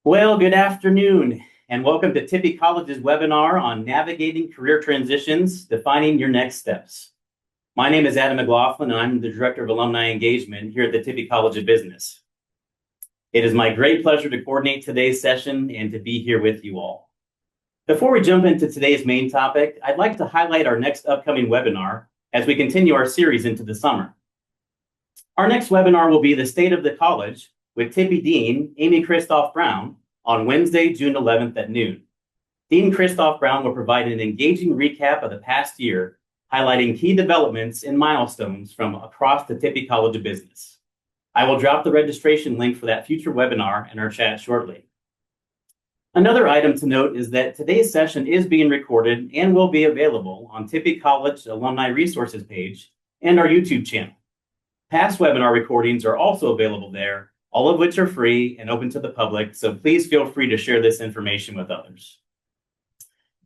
Well, good afternoon, and welcome to Tippie College's webinar on navigating career transitions, defining your next steps. My name is Adam McLaughlin, and I'm the Director of Alumni Engagement here at the Tippie College of Business. It is my great pleasure to coordinate today's session and to be here with you all. Before we jump into today's main topic, I'd like to highlight our next upcoming webinar as we continue our series into the summer. Our next webinar will be the State of the College with Tippie Dean, Amy Christoph Brown, on Wednesday, June 11th at noon. Dean Christoph Brown will provide an engaging recap of the past year, highlighting key developments and milestones from across the Tippie College of Business. I will drop the registration link for that future webinar in our chat shortly. Another item to note is that today's session is being recorded and will be available on Tippie College Alumni Resources page and our YouTube channel. Past webinar recordings are also available there, all of which are free and open to the public, so please feel free to share this information with others.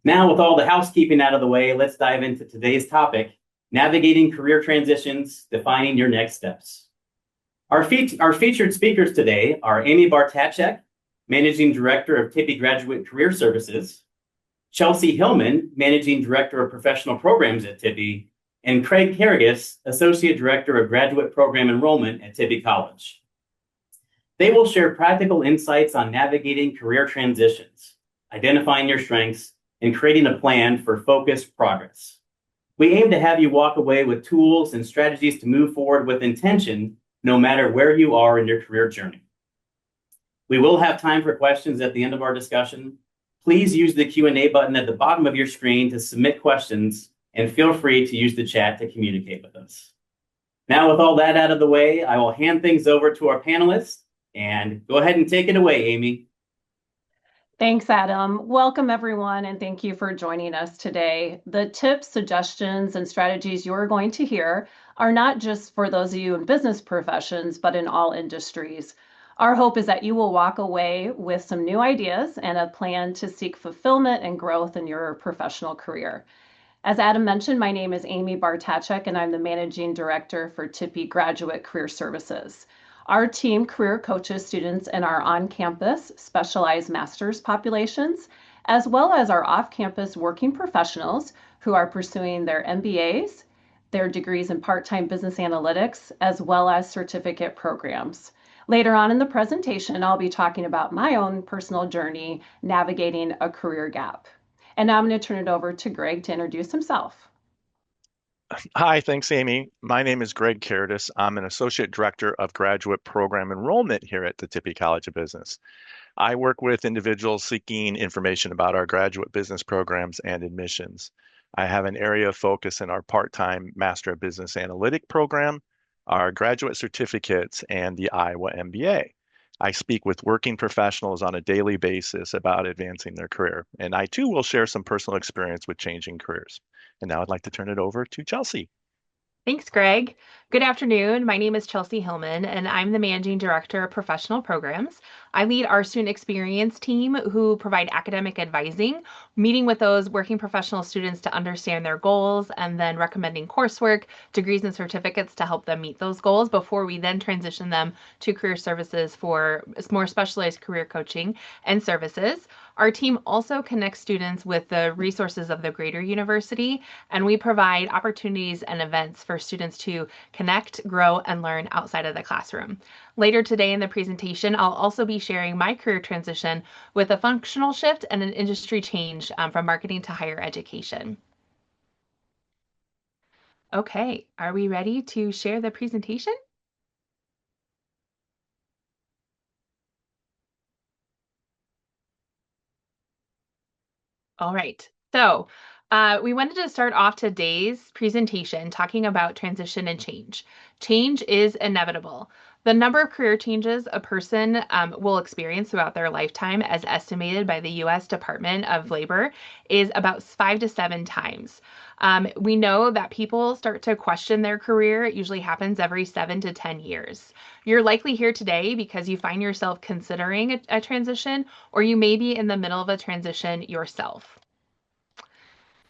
Now, with all the housekeeping out of the way, let's dive into today's topic, navigating career transitions, defining your next steps. Our featured speakers today are Amy Bartachek, Managing Director of Tippie Graduate Career Services, Chelsea Hillman, Managing Director of Professional Programs at Tippie, and Craig Carradus, Associate Director of Graduate Program Enrollment at Tippie College. They will share practical insights on navigating career transitions, identifying your strengths, and creating a plan for focused progress. We aim to have you walk away with tools and strategies to move forward with intention, no matter where you are in your career journey. We will have time for questions at the end of our discussion. Please use the Q&A button at the bottom of your screen to submit questions, and feel free to use the chat to communicate with us. Now, with all that out of the way, I will hand things over to our panelists, and go ahead and take it away, Amy. Thanks, Adam. Welcome, everyone, and thank you for joining us today. The tips, suggestions, and strategies you're going to hear are not just for those of you in business professions, but in all industries. Our hope is that you will walk away with some new ideas and a plan to seek fulfillment and growth in your professional career. As Adam mentioned, my name is Amy Bartachek, and I'm the Managing Director for Tippie Graduate Career Services. Our team career coaches students in our on-campus specialized master's populations, as well as our off-campus working professionals who are pursuing their MBAs, their degrees in part-time business analytics, as well as certificate programs. Later on in the presentation, I'll be talking about my own personal journey navigating a career gap. And now I'm going to turn it over to Greg to introduce himself. Hi, thanks, Amy. My name is Greg Carradus. I'm an Associate Director of Graduate Program Enrollment here at the Tippie College of Business. I work with individuals seeking information about our graduate business programs and admissions. I have an area of focus in our part-time Master of Business Analytic program, our graduate certificates, and the Iowa MBA. I speak with working professionals on a daily basis about advancing their career, and I too will share some personal experience with changing careers. And now I'd like to turn it over to Chelsea. Thanks, Greg. Good afternoon. My name is Chelsea Hillman, and I'm the Managing Director of Professional Programs. I lead our student experience team who provide academic advising, meeting with those working professional students to understand their goals and then recommending coursework, degrees, and certificates to help them meet those goals before we then transition them to career services for more specialized career coaching and services. Our team also connects students with the resources of the greater university, and we provide opportunities and events for students to connect, grow, and learn outside of the classroom. Later today in the presentation, I'll also be sharing my career transition with a functional shift and an industry change from marketing to higher education. Okay, are we ready to share the presentation? All right, so we wanted to start off today's presentation talking about transition and change. Change is inevitable. The number of career changes a person will experience throughout their lifetime, as estimated by the U.S. Department of Labor, is about 5 to 7 times. We know that people start to question their career. It usually happens every 7 to 10 years. You're likely here today because you find yourself considering a transition, or you may be in the middle of a transition yourself.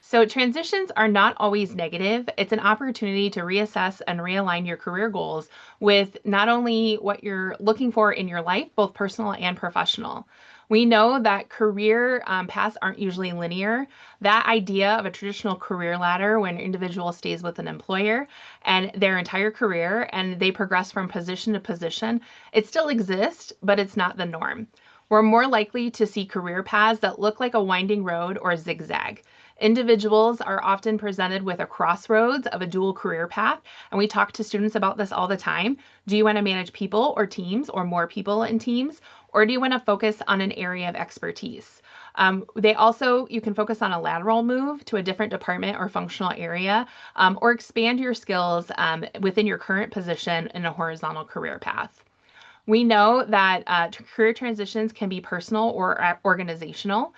So transitions are not always negative. It's an opportunity to reassess and realign your career goals with not only what you're looking for in your life, both personal and professional. We know that career paths aren't usually linear. That idea of a traditional career ladder when an individual stays with an employer and their entire career and they progress from position to position, it still exists, but it's not the norm. We're more likely to see career paths that look like a winding road or a zigzag. Individuals are often presented with a crossroads of a dual career path, and we talk to students about this all the time. Do you want to manage people or teams or more people in teams, or do you want to focus on an area of expertise? You can focus on a lateral move to a different department or functional area, or expand your skills within your current position in a horizontal career path. We know that career transitions can be personal or organizational.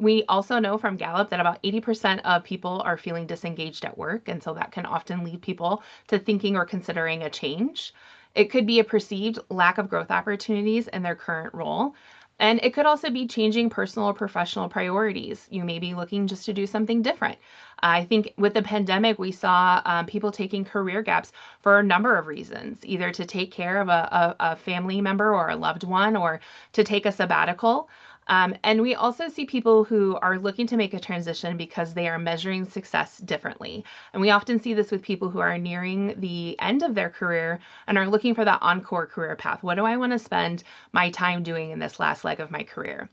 We also know from Gallup that about 80% of people are feeling disengaged at work, and so that can often lead people to thinking or considering a change. It could be a perceived lack of growth opportunities in their current role. And it could also be changing personal or professional priorities. You may be looking just to do something different. I think with the pandemic, we saw people taking career gaps for a number of reasons, either to take care of a family member or a loved one or to take a sabbatical. And we also see people who are looking to make a transition because they are measuring success differently. And we often see this with people who are nearing the end of their career and are looking for that encore career path. What do I want to spend my time doing in this last leg of my career?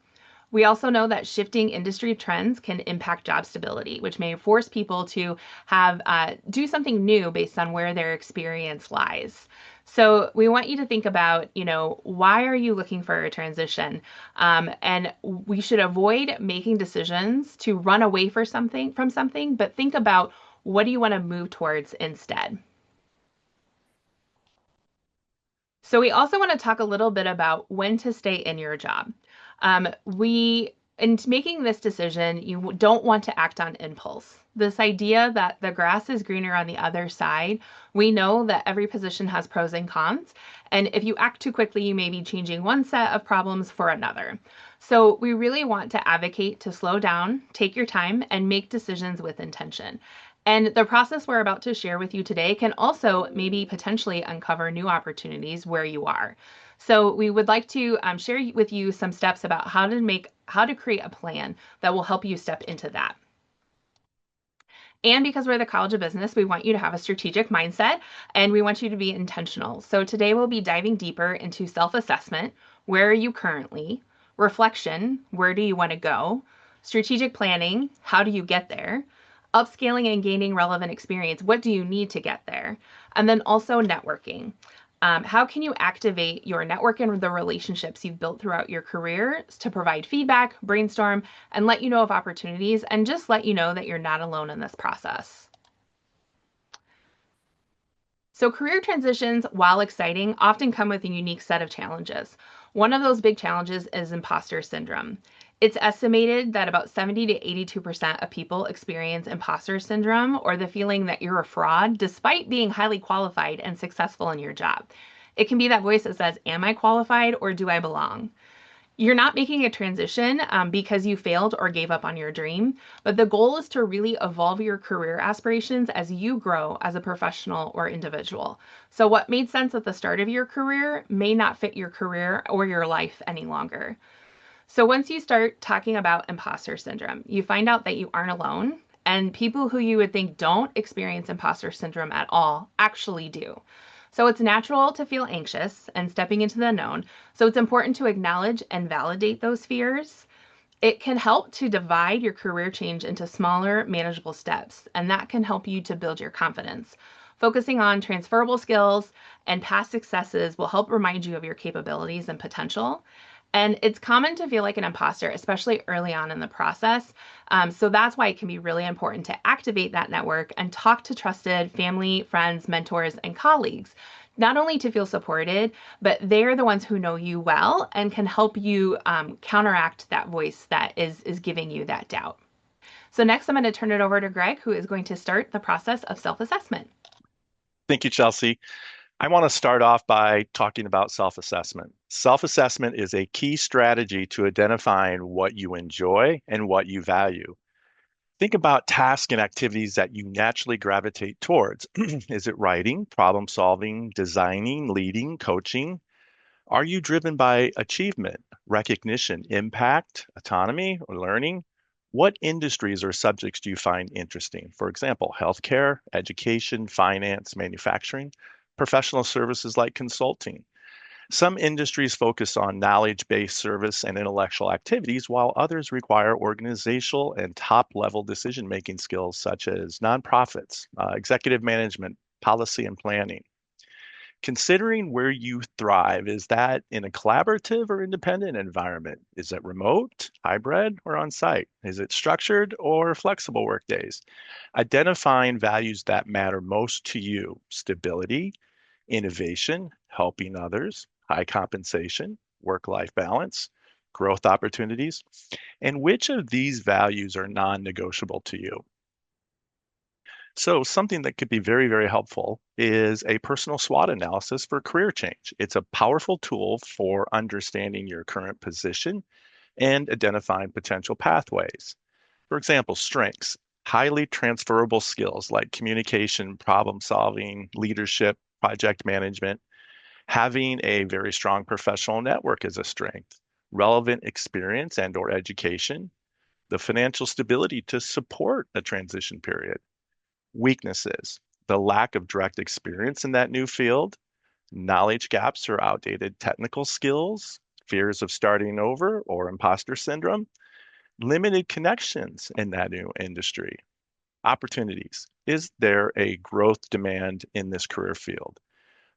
We also know that shifting industry trends can impact job stability, which may force people to have do something new based on where their experience lies. So we want you to think about, why are you looking for a transition? And we should avoid making decisions to run away from something, but think about what do you want to move towards instead. So we also want to talk a little bit about when to stay in your job. In making this decision, you don't want to act on impulse. This idea that the grass is greener on the other side, we know that every position has pros and cons. And if you act too quickly, you may be changing one set of problems for another. So we really want to advocate to slow down, take your time, and make decisions with intention. And the process we're about to share with you today can also maybe potentially uncover new opportunities where you are. So we would like to share with you some steps about how to create a plan that will help you step into that. And because we're the College of Business, we want you to have a strategic mindset and we want you to be intentional. So today we'll be diving deeper into self-assessment. Where are you currently? Reflection, where do you want to go? Strategic planning, how do you get there? Upscaling and gaining relevant experience, what do you need to get there? And then also networking. How can you activate your network and the relationships you've built throughout your career to provide feedback, brainstorm, and let you know of opportunities, and just let you know that you're not alone in this process. So career transitions, while exciting, often come with a unique set of challenges. One of those big challenges is imposter syndrome. It's estimated that about 70 to 82% of people experience imposter syndrome or the feeling that you're a fraud despite being highly qualified and successful in your job. It can be that voice that says, am I qualified or do I belong? You're not making a transition because you failed or gave up on your dream, but the goal is to really evolve your career aspirations as you grow as a professional or individual. So what made sense at the start of your career may not fit your career or your life any longer. So once you start talking about imposter syndrome, you find out that you aren't alone, and people who you would think don't experience imposter syndrome at all actually do. So it's natural to feel anxious and stepping into the unknown. So it's important to acknowledge and validate those fears. It can help to divide your career change into smaller, manageable steps, and that can help you to build your confidence. Focusing on transferable skills and past successes will help remind you of your capabilities and potential. And it's common to feel like an imposter, especially early on in the process. So that's why it can be really important to activate that network and talk to trusted family, friends, mentors, and colleagues, not only to feel supported, but they're the ones who know you well and can help you counteract that voice that is giving you that doubt. So next, I'm going to turn it over to Greg, who is going to start the process of self-assessment. Thank you, Chelsea. I want to start off by talking about self-assessment. Self-assessment is a key strategy to identifying what you enjoy and what you value. Think about tasks and activities that you naturally gravitate towards. Is it writing, problem solving, designing, leading, coaching? Are you driven by achievement, recognition, impact, autonomy, or learning? What industries or subjects do you find interesting? For example, healthcare, education, finance, manufacturing, professional services like consulting. Some industries focus on knowledge-based service and intellectual activities, while others require organizational and top-level decision-making skills such as nonprofits, executive management, policy, and planning. Considering where you thrive, is that in a collaborative or independent environment? Is it remote, hybrid, or on-site? Is it structured or flexible workdays? Identifying values that matter most to you: stability, innovation, helping others, high compensation, work-life balance, growth opportunities, and which of these values are non-negotiable to you? So, something that could be very, very helpful is a personal SWOT analysis for career change. It's a powerful tool for understanding your current position and identifying potential pathways. For example, strengths, highly transferable skills like communication, problem solving, leadership, project management. Having a very strong professional network is a strength. Relevant experience and or education, the financial stability to support a transition period. Weaknesses, the lack of direct experience in that new field, knowledge gaps or outdated technical skills, fears of starting over or imposter syndrome, limited connections in that new industry. Opportunities. Is there a growth demand in this career field?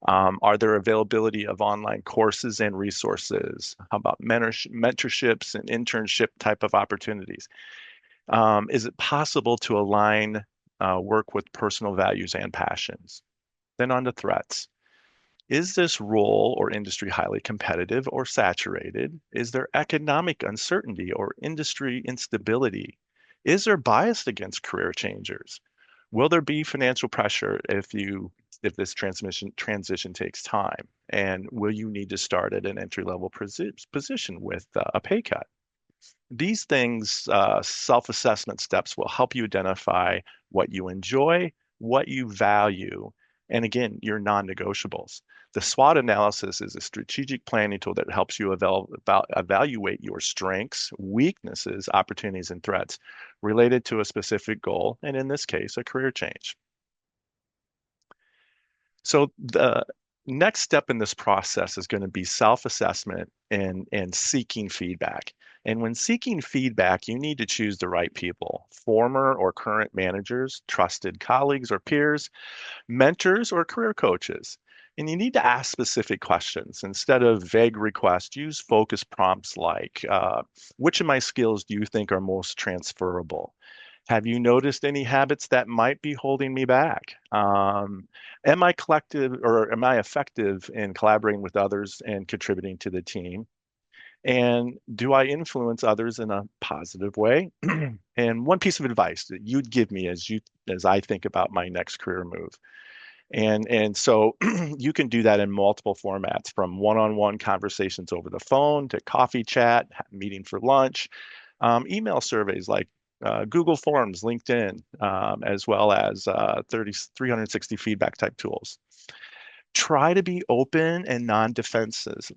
Are there availability of online courses and resources? How about mentorships and internship type of opportunities? Is it possible to align work with personal values and passions? Then on to threats. Is this role or industry highly competitive or saturated? Is there economic uncertainty or industry instability? Is there bias against career changers? Will there be financial pressure if this transition takes time? And will you need to start at an entry level position with a pay cut? These things, self-assessment steps, will help you identify what you enjoy, what you value, and again, your non-negotiables. The SWOT analysis is a strategic planning tool that helps you evaluate your strengths, weaknesses, opportunities, and threats related to a specific goal, and in this case, a career change. So the next step in this process is going to be self-assessment and seeking feedback. And when seeking feedback, you need to choose the right people: former or current managers, trusted colleagues or peers, mentors or career coaches. And you need to ask specific questions. Instead of vague requests, use focus prompts like, which of my skills do you think are most transferable? Have you noticed any habits that might be holding me back? Am I effective in collaborating with others and contributing to the team? And do I influence others in a positive way? And one piece of advice that you'd give me as I think about my next career move. And so you can do that in multiple formats, from one-on-one conversations over the phone to coffee chat, meeting for lunch, email surveys like Google Forms, LinkedIn, as well as 360 feedback type tools. Try to be open and non-defensive.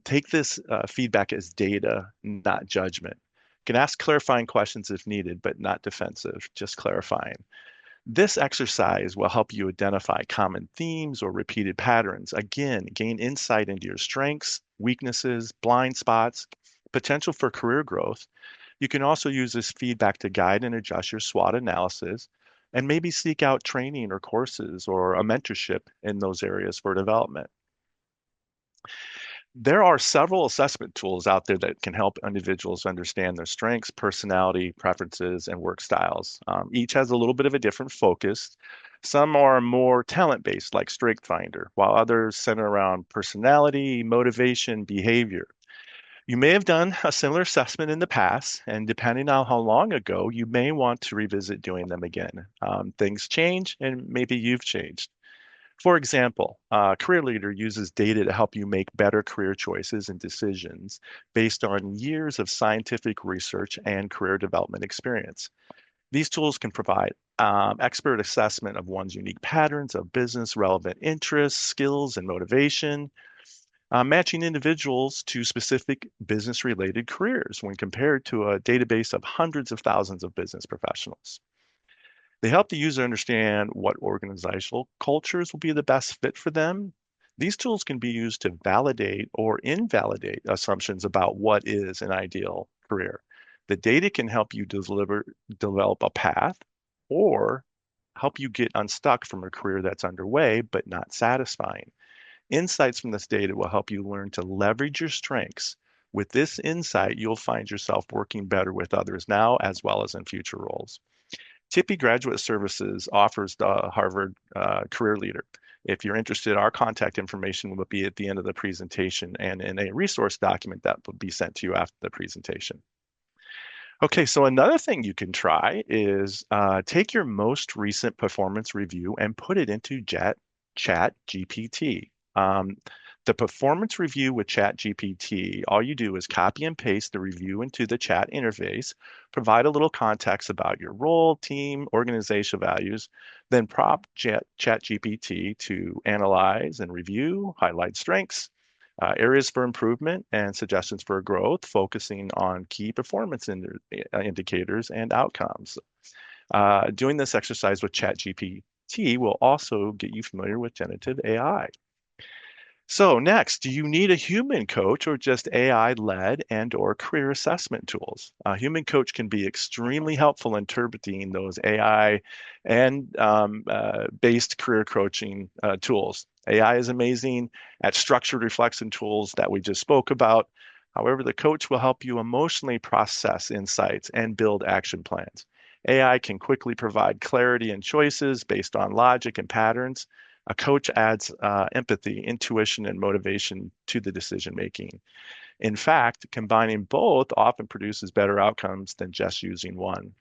Take this feedback as data, not judgment. You can ask clarifying questions if needed, but not defensive, just clarifying. This exercise will help you identify common themes or repeated patterns. Again, gain insight into your strengths, weaknesses, blind spots, potential for career growth. You can also use this feedback to guide and adjust your SWOT analysis, and maybe seek out training or courses or a mentorship in those areas for development. There are several assessment tools out there that can help individuals understand their strengths, personality, preferences, and work styles. Each has a little bit of a different focus. Some are more talent-based, like StrengthsFinder, while others center around personality, motivation, behavior. You may have done a similar assessment in the past, and depending on how long ago, you may want to revisit doing them again. Things change, and maybe you've changed. For example, a career leader uses data to help you make better career choices and decisions based on years of scientific research and career development experience. These tools can provide expert assessment of one's unique patterns of business relevant interests, skills, and motivation, matching individuals to specific business related careers when compared to a database of hundreds of thousands of business professionals. They help the user understand what organizational cultures will be the best fit for them. These tools can be used to validate or invalidate assumptions about what is an ideal career. The data can help you develop a path or help you get unstuck from a career that's underway but not satisfying. Insights from this data will help you learn to leverage your strengths. With this insight, you'll find yourself working better with others now as well as in future roles. Tippie Graduate Services offers the Harvard Career Leader. If you're interested, our contact information will be at the end of the presentation and in a resource document that will be sent to you after the presentation. Okay, so another thing you can try is take your most recent performance review and put it into Chat GPT. The performance review with Chat GPT, all you do is copy and paste the review into the chat interface, provide a little context about your role, team, organizational values, then prompt Chat GPT to analyze and review, highlight strengths, areas for improvement, and suggestions for growth, focusing on key performance indicators and outcomes. Doing this exercise with Chat GPT will also get you familiar with generative AI. So next, do you need a human coach or just AI-led and or career assessment tools? A human coach can be extremely helpful in interpreting those AI and based career coaching tools. AI is amazing at structured reflection tools that we just spoke about. However, the coach will help you emotionally process insights and build action plans. AI can quickly provide clarity and choices based on logic and patterns. A coach adds empathy, intuition, and motivation to the decision making. In fact, combining both often produces better outcomes than just using one.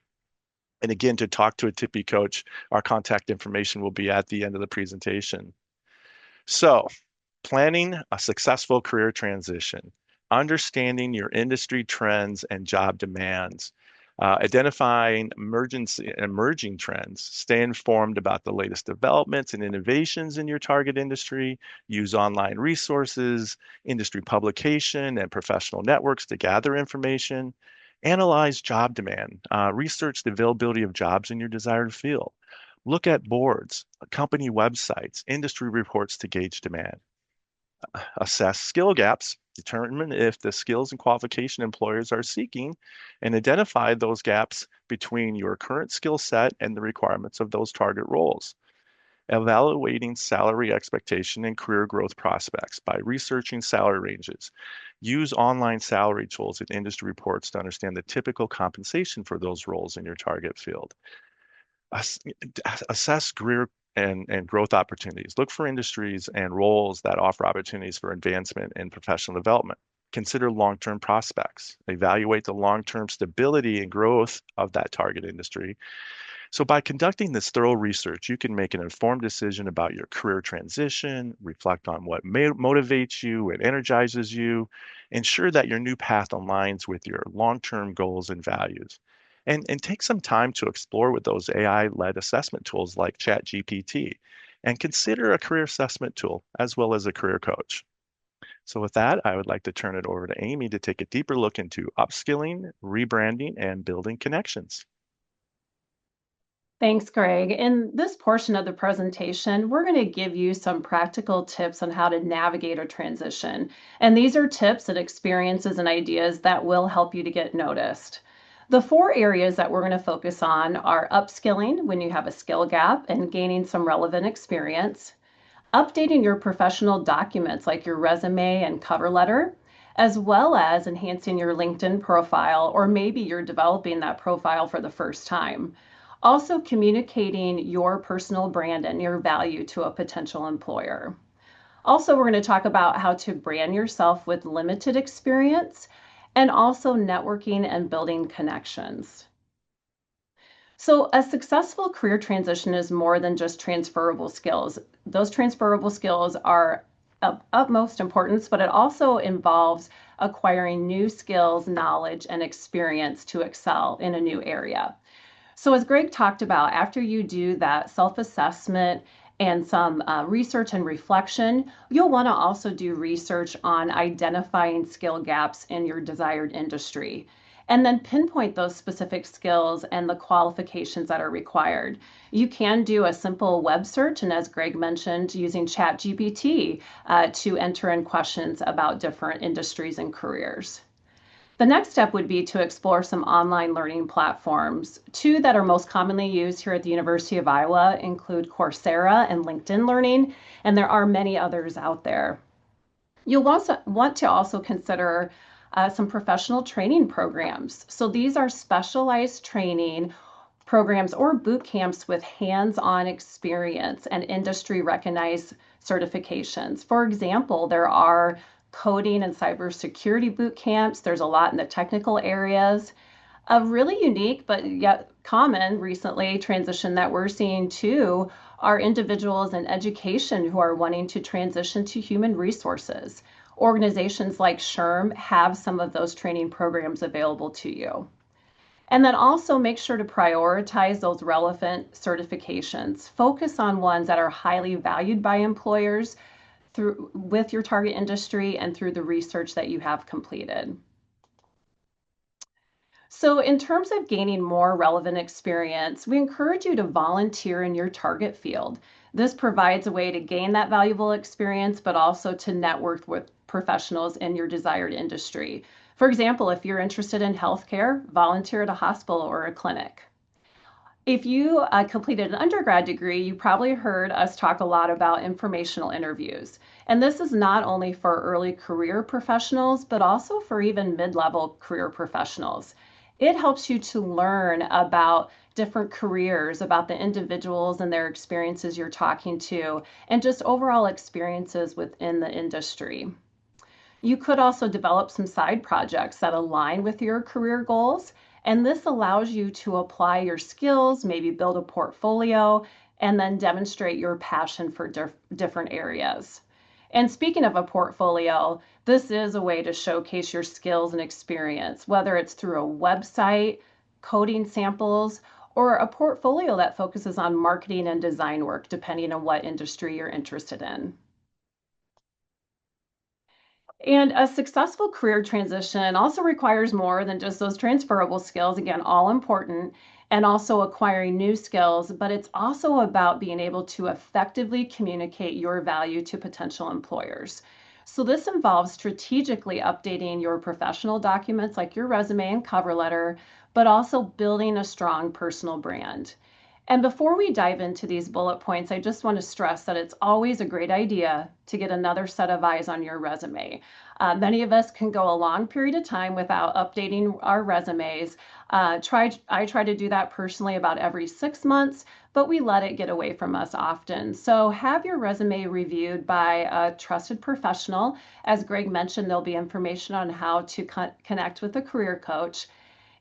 And again, to talk to a Tippie coach, our contact information will be at the end of the presentation. So, planning a successful career transition, understanding your industry trends and job demands, identifying emerging trends, stay informed about the latest developments and innovations in your target industry, use online resources, industry publication, and professional networks to gather information, analyze job demand, research the availability of jobs in your desired field, look at boards, company websites, industry reports to gauge demand, assess skill gaps, determine if the skills and qualification employers are seeking, and identify those gaps between your current skill set and the requirements of those target roles. Evaluating salary expectation and career growth prospects by researching salary ranges. Use online salary tools and industry reports to understand the typical compensation for those roles in your target field. Assess career and growth opportunities. Look for industries and roles that offer opportunities for advancement and professional development. Consider long-term prospects. Evaluate the long-term stability and growth of that target industry. So by conducting this thorough research, you can make an informed decision about your career transition, reflect on what motivates you and energizes you, ensure that your new path aligns with your long-term goals and values. And take some time to explore with those AI-led assessment tools like ChatGPT, and consider a career assessment tool as well as a career coach. So with that, I would like to turn it over to Amy to take a deeper look into upskilling, rebranding, and building connections. Thanks, Greg. In this portion of the presentation, we're going to give you some practical tips on how to navigate a transition. And these are tips and experiences and ideas that will help you to get noticed. The 4 areas that we're going to focus on are upskilling when you have a skill gap and gaining some relevant experience, updating your professional documents like your resume and cover letter, as well as enhancing your LinkedIn profile, or maybe you're developing that profile for the first time. Also communicating your personal brand and your value to a potential employer. Also, we're going to talk about how to brand yourself with limited experience and also networking and building connections. So a successful career transition is more than just transferable skills. Those transferable skills are of utmost importance, but it also involves acquiring new skills, knowledge, and experience to excel in a new area. So as Greg talked about, after you do that self-assessment and some research and reflection, you'll want to also do research on identifying skill gaps in your desired industry, and then pinpoint those specific skills and the qualifications that are required. You can do a simple web search, and as Greg mentioned, using ChatGPT to enter in questions about different industries and careers. The next step would be to explore some online learning platforms. Two that are most commonly used here at the University of Iowa include Coursera and LinkedIn Learning, and there are many others out there. You'll also want to also consider some professional training programs. So these are specialized training programs or boot camps with hands-on experience and industry recognized certifications. For example, there are coding and cybersecurity boot camps. There's a lot in the technical areas. A really unique but yet common recently transition that we're seeing too are individuals in education who are wanting to transition to human resources. Organizations like SHRM have some of those training programs available to you. And then also make sure to prioritize those relevant certifications. Focus on ones that are highly valued by employers through with your target industry and through the research that you have completed. So in terms of gaining more relevant experience, we encourage you to volunteer in your target field. This provides a way to gain that valuable experience, but also to network with professionals in your desired industry. For example, if you're interested in healthcare, volunteer at a hospital or a clinic. If you completed an undergrad degree, you probably heard us talk a lot about informational interviews. And this is not only for early career professionals, but also for even mid-level career professionals. It helps you to learn about different careers, about the individuals and their experiences you're talking to, and just overall experiences within the industry. You could also develop some side projects that align with your career goals, and this allows you to apply your skills, maybe build a portfolio, and then demonstrate your passion for different areas. And speaking of a portfolio, this is a way to showcase your skills and experience, whether it's through a website, coding samples, or a portfolio that focuses on marketing and design work, depending on what industry you're interested in. And a successful career transition also requires more than just those transferable skills, again, all important, and also acquiring new skills, but it's also about being able to effectively communicate your value to potential employers. So this involves strategically updating your professional documents like your resume and cover letter, but also building a strong personal brand. And before we dive into these bullet points, I just want to stress that it's always a great idea to get another set of eyes on your resume. Many of us can go a long period of time without updating our resumes. I try to do that personally about every 6 months, but we let it get away from us often. So have your resume reviewed by a trusted professional. As Greg mentioned, there'll be information on how to connect with a career coach.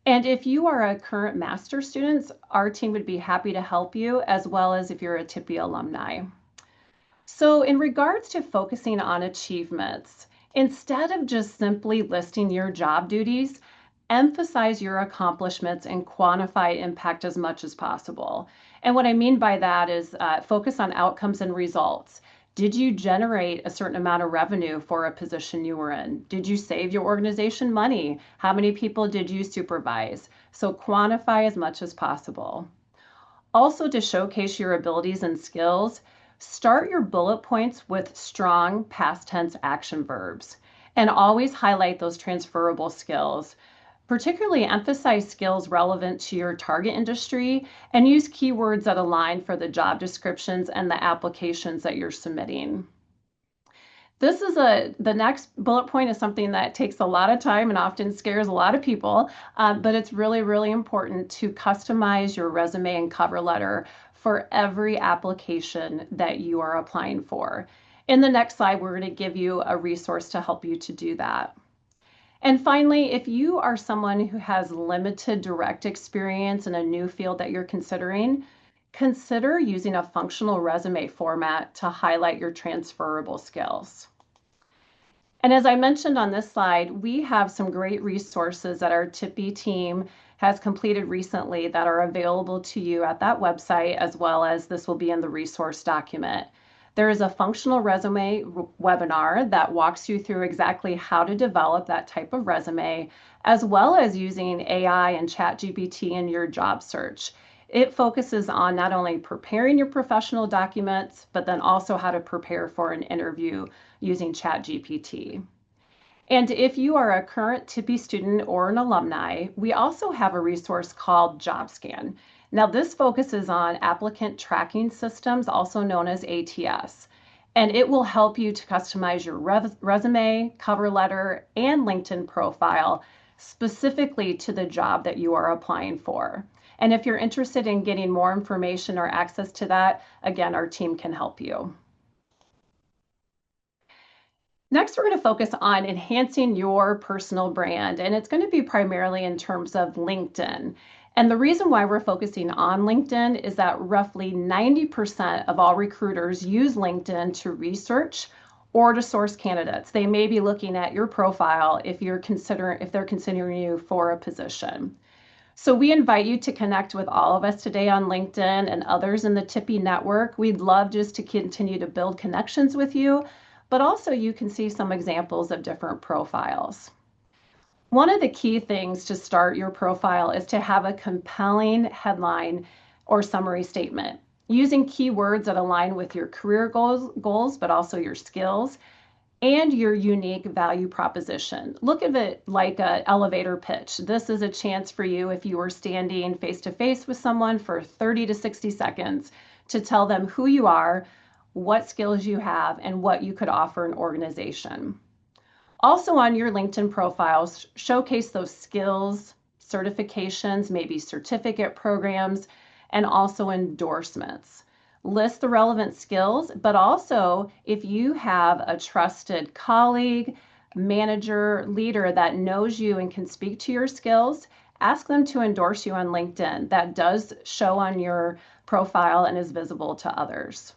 And if you are a current master's student, our team would be happy to help you, as well as if you're a Tippie alumni. So in regards to focusing on achievements, instead of just simply listing your job duties, emphasize your accomplishments and quantify impact as much as possible. And what I mean by that is focus on outcomes and results. Did you generate a certain amount of revenue for a position you were in? Did you save your organization money? How many people did you supervise? So quantify as much as possible. Also, to showcase your abilities and skills, start your bullet points with strong past tense action verbs and always highlight those transferable skills. Particularly emphasize skills relevant to your target industry and use keywords that align for the job descriptions and the applications that you're submitting. The next bullet point is something that takes a lot of time and often scares a lot of people, but it's really, really important to customize your resume and cover letter for every application that you are applying for. In the next slide, we're going to give you a resource to help you to do that. And finally, if you are someone who has limited direct experience in a new field that you're considering, consider using a functional resume format to highlight your transferable skills. And as I mentioned on this slide, we have some great resources that our Tippie team has completed recently that are available to you at that website, as well as this will be in the resource document. There is a functional resume webinar that walks you through exactly how to develop that type of resume, as well as using AI and ChatGPT in your job search. It focuses on not only preparing your professional documents, but then also how to prepare for an interview using ChatGPT. And if you are a current Tippie student or an alumni, we also have a resource called JobScan. Now, this focuses on applicant tracking systems, also known as ATS, and it will help you to customize your resume, cover letter, and LinkedIn profile specifically to the job that you are applying for. And if you're interested in getting more information or access to that, again, our team can help you. Next, we're going to focus on enhancing your personal brand, and it's going to be primarily in terms of LinkedIn. And the reason why we're focusing on LinkedIn is that roughly 90% of all recruiters use LinkedIn to research or to source candidates. They may be looking at your profile if they're considering you for a position. So we invite you to connect with all of us today on LinkedIn and others in the Tippie network. We'd love just to continue to build connections with you, but also you can see some examples of different profiles. One of the key things to start your profile is to have a compelling headline or summary statement using keywords that align with your career goals, but also your skills and your unique value proposition. Look at it like an elevator pitch. This is a chance for you, if you were standing face to face with someone for 30 to 60 seconds, to tell them who you are, what skills you have, and what you could offer an organization. Also on your LinkedIn profiles, showcase those skills, certifications, maybe certificate programs, and also endorsements. List the relevant skills, but also if you have a trusted colleague, manager, leader that knows you and can speak to your skills, ask them to endorse you on LinkedIn. That does show on your profile and is visible to others.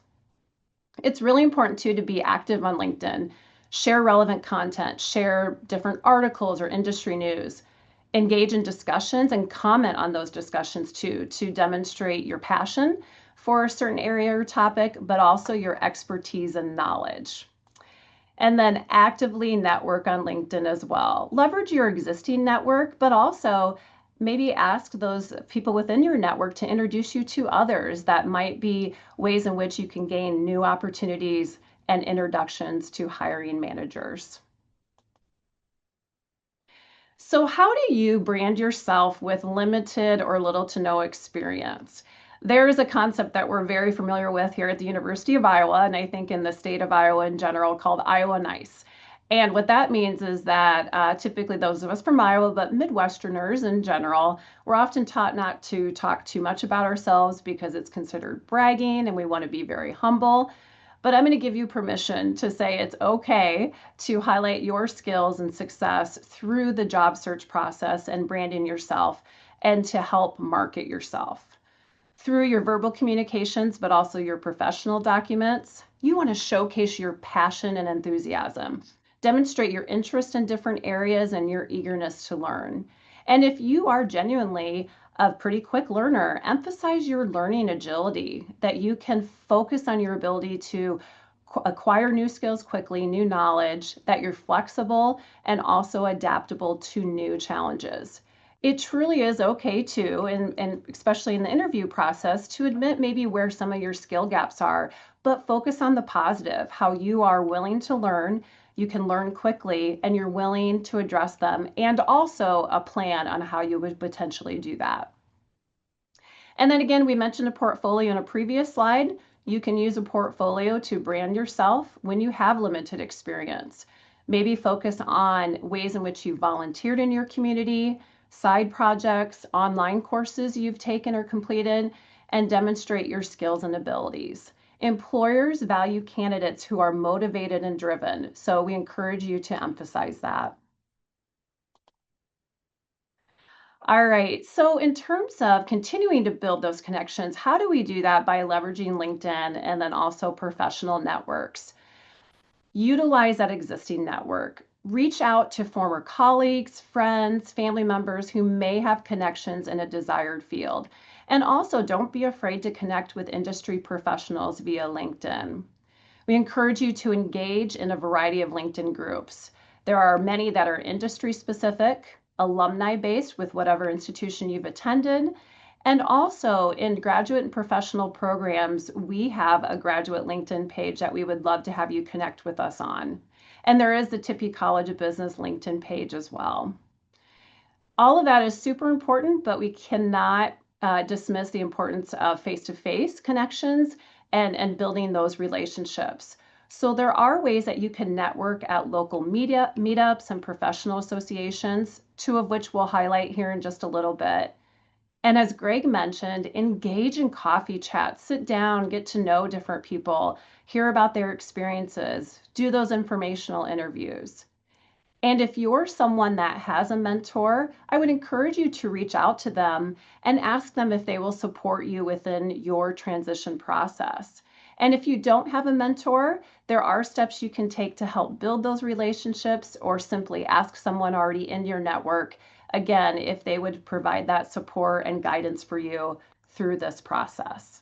It's really important too to be active on LinkedIn. Share relevant content, share different articles or industry news, engage in discussions and comment on those discussions too, to demonstrate your passion for a certain area or topic, but also your expertise and knowledge. And then actively network on LinkedIn as well. Leverage your existing network, but also maybe ask those people within your network to introduce you to others. That might be ways in which you can gain new opportunities and introductions to hiring managers. So how do you brand yourself with limited or little to no experience? There is a concept that we're very familiar with here at the University of Iowa, and I think in the state of Iowa in general, called Iowa Nice. And what that means is that typically those of us from Iowa, but Midwesterners in general, we're often taught not to talk too much about ourselves because it's considered bragging and we want to be very humble. But I'm going to give you permission to say it's okay to highlight your skills and success through the job search process and branding yourself, and to help market yourself. Through your verbal communications, but also your professional documents, you want to showcase your passion and enthusiasm. Demonstrate your interest in different areas and your eagerness to learn. And if you are genuinely a pretty quick learner, emphasize your learning agility, that you can focus on your ability to acquire new skills quickly, new knowledge, that you're flexible and also adaptable to new challenges. It truly is okay to, and especially in the interview process, to admit maybe where some of your skill gaps are, but focus on the positive, how you are willing to learn, you can learn quickly, and you're willing to address them, and also a plan on how you would potentially do that. And then again, we mentioned a portfolio in a previous slide. You can use a portfolio to brand yourself when you have limited experience. Maybe focus on ways in which you volunteered in your community, side projects, online courses you've taken or completed, and demonstrate your skills and abilities. Employers value candidates who are motivated and driven, so we encourage you to emphasize that. All right, so in terms of continuing to build those connections, how do we do that? By leveraging LinkedIn and then also professional networks. Utilize that existing network. Reach out to former colleagues, friends, family members who may have connections in a desired field. And also, don't be afraid to connect with industry professionals via LinkedIn. We encourage you to engage in a variety of LinkedIn groups. There are many that are industry specific, alumni based with whatever institution you've attended. And also in graduate and professional programs, we have a graduate LinkedIn page that we would love to have you connect with us on. And there is the Tippie College of Business LinkedIn page as well. All of that is super important, but we cannot dismiss the importance of face-to-face connections and building those relationships. So there are ways that you can network at local media meetups and professional associations, two of which we'll highlight here in just a little bit. And as Greg mentioned, engage in coffee chats, sit down, get to know different people, hear about their experiences, do those informational interviews. And if you're someone that has a mentor, I would encourage you to reach out to them and ask them if they will support you within your transition process. And if you don't have a mentor, there are steps you can take to help build those relationships, or simply ask someone already in your network, again, if they would provide that support and guidance for you through this process.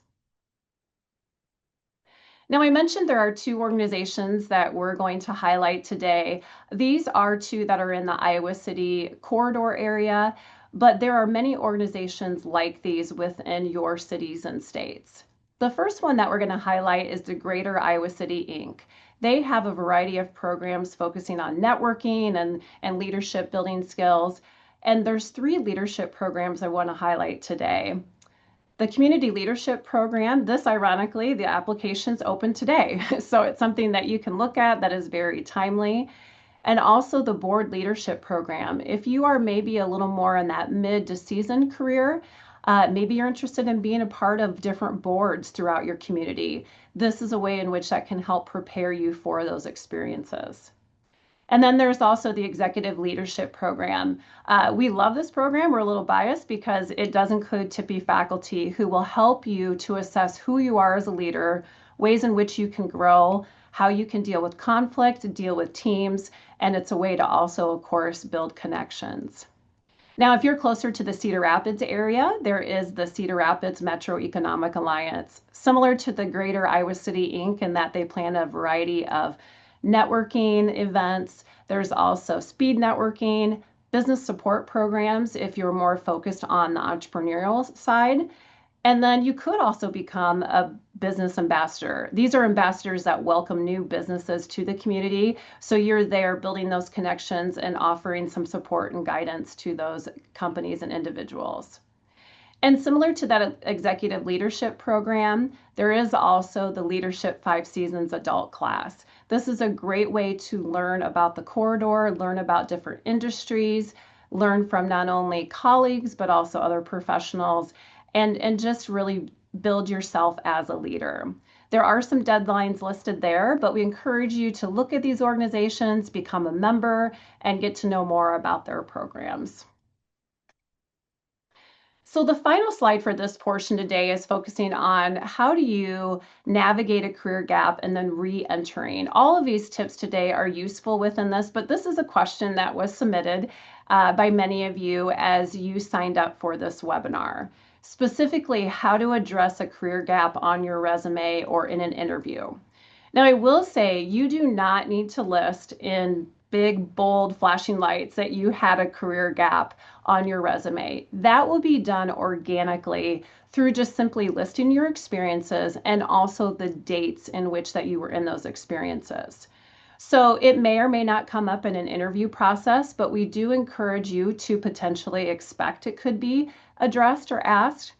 Now, I mentioned there are two organizations that we're going to highlight today. These are two that are in the Iowa City corridor area, but there are many organizations like these within your cities and states. The first one that we're going to highlight is the Greater Iowa City, Inc. They have a variety of programs focusing on networking and leadership building skills. And there's 3 leadership programs I want to highlight today. The Community Leadership Program, this ironically, the application's open today. So it's something that you can look at that is very timely. And also the Board Leadership Program. If you are maybe a little more in that mid to seasoned career, maybe you're interested in being a part of different boards throughout your community. This is a way in which that can help prepare you for those experiences. And then there's also the Executive Leadership Program. We love this program. We're a little biased because it does include Tippie faculty who will help you to assess who you are as a leader, ways in which you can grow, how you can deal with conflict, deal with teams, and it's a way to also, of course, build connections. Now, if you're closer to the Cedar Rapids area, there is the Cedar Rapids Metro Economic Alliance, similar to the Greater Iowa City, Inc., in that they plan a variety of networking events. There's also speed networking, business support programs if you're more focused on the entrepreneurial side. And then you could also become a business ambassador. These are ambassadors that welcome new businesses to the community. So you're there building those connections and offering some support and guidance to those companies and individuals. And similar to that executive leadership program, there is also the Leadership 5 Seasons adult class. This is a great way to learn about the corridor, learn about different industries, learn from not only colleagues, but also other professionals, and just really build yourself as a leader. There are some deadlines listed there, but we encourage you to look at these organizations, become a member, and get to know more about their programs. So the final slide for this portion today is focusing on how do you navigate a career gap and then re-entering. All of these tips today are useful within this, but this is a question that was submitted by many of you as you signed up for this webinar. Specifically, how to address a career gap on your resume or in an interview. Now, I will say you do not need to list in big, bold, flashing lights that you had a career gap on your resume. That will be done organically through just simply listing your experiences and also the dates in which that you were in those experiences. So it may or may not come up in an interview process, but we do encourage you to potentially expect it could be addressed or asked,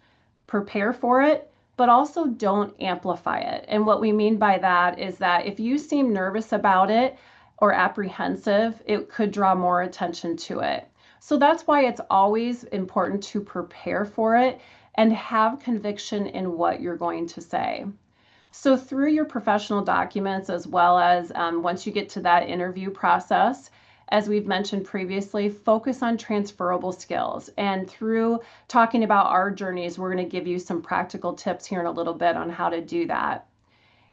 prepare for it, but also don't amplify it. And what we mean by that is that if you seem nervous about it or apprehensive, it could draw more attention to it. So that's why it's always important to prepare for it and have conviction in what you're going to say. So through your professional documents, as well as once you get to that interview process, as we've mentioned previously, focus on transferable skills. And through talking about our journeys, we're going to give you some practical tips here in a little bit on how to do that.